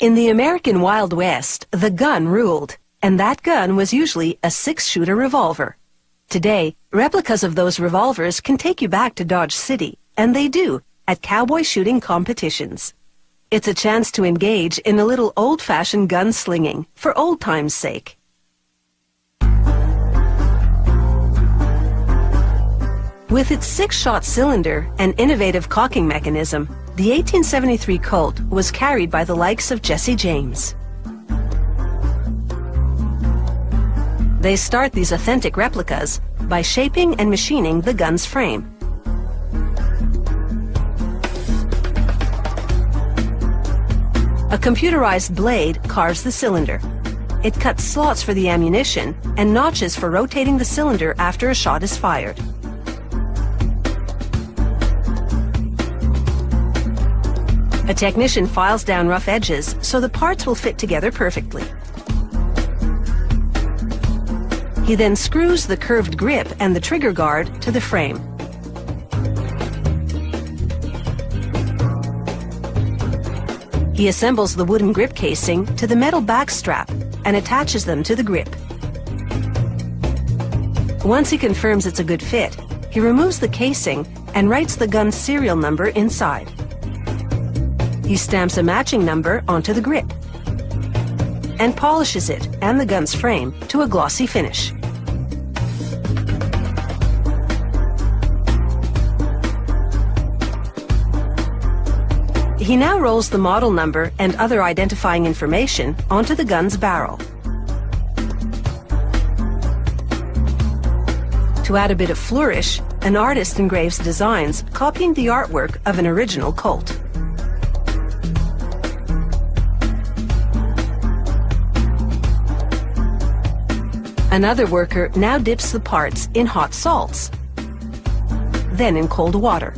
In the American Wild West, the gun ruled, and that gun was usually a 6-shooter revolver. Today, replicas of those revolvers can take you back to Dodge City, and they do, at cowboy shooting competitions. It's a chance to engage in a little old-fashioned gun-slinging, for old time's sake. With its 6-shot cylinder and innovative cocking mechanism, the 1873 Colt was carried by the likes of Jesse James. They start these authentic replicas by shaping and machining the gun's frame. A computerized blade carves the cylinder. It cuts slots for the ammunition and notches for rotating the cylinder after a shot is fired. A technician files down rough edges so the parts will fit together perfectly. He then screws the curved grip and the trigger guard to the frame. He assembles the wooden grip casing to the metal back strap and attaches them to the grip. Once he confirms it's a good fit, he removes the casing and writes the gun's serial number inside. He stamps a matching number onto the grip and polishes it and the gun's frame to a glossy finish. He now rolls the model number and other identifying information onto the gun's barrel. To add a bit of flourish, an artist engraves designs copying the artwork of an original Colt. Another worker now dips the parts in hot salts, then in cold water.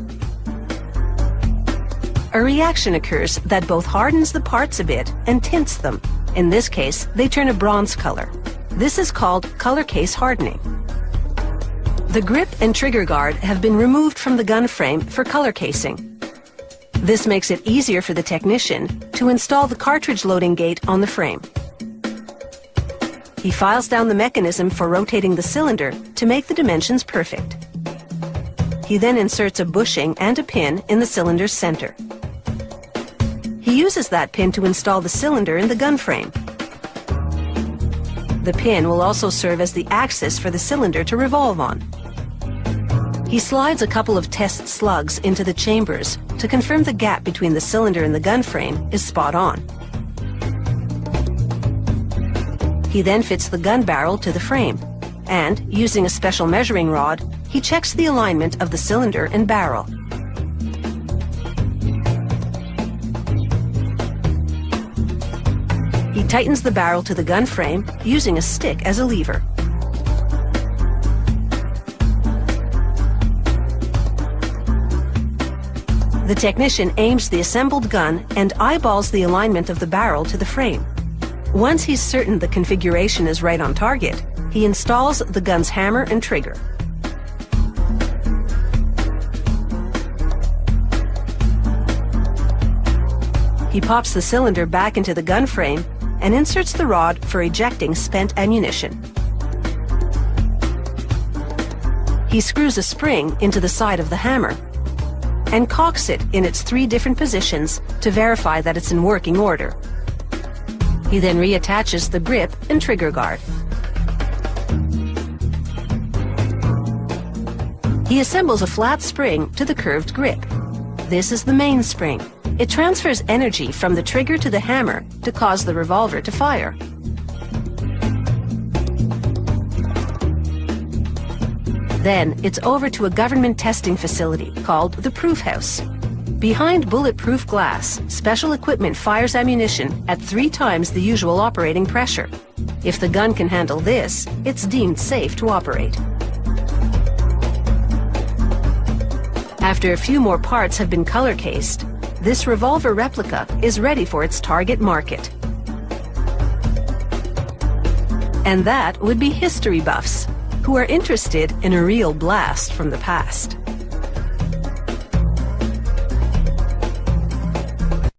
A reaction occurs that both hardens the parts a bit and tints them. In this case, they turn a bronze color. This is called color case hardening. The grip and trigger guard have been removed from the gun frame for color casing. This makes it easier for the technician to install the cartridge loading gate on the frame. He files down the mechanism for rotating the cylinder to make the dimensions perfect. He then inserts a bushing and a pin in the cylinder's center. He uses that pin to install the cylinder in the gun frame. The pin will also serve as the axis for the cylinder to revolve on. He slides a couple of test slugs into the chambers to confirm the gap between the cylinder and the gun frame is spot on. He then fits the gun barrel to the frame, and, using a special measuring rod, he checks the alignment of the cylinder and barrel. He tightens the barrel to the gun frame using a stick as a lever. The technician aims the assembled gun and eyeballs the alignment of the barrel to the frame. Once he's certain the configuration is right on target, he installs the gun's hammer and trigger. He pops the cylinder back into the gun frame and inserts the rod for ejecting spent ammunition. He screws a spring into the side of the hammer and cocks it in its 3 different positions to verify that it's in working order. He then reattaches the grip and trigger guard. He assembles a flat spring to the curved grip. This is the main spring. It transfers energy from the trigger to the hammer to cause the revolver to fire. Then it's over to a government testing facility called the Proof House. Behind bulletproof glass, special equipment fires ammunition at 3 times the usual operating pressure. If the gun can handle this, it's deemed safe to operate. After a few more parts have been color cased, this revolver replica is ready for its target market. And that would be history buffs who are interested in a real blast from the past.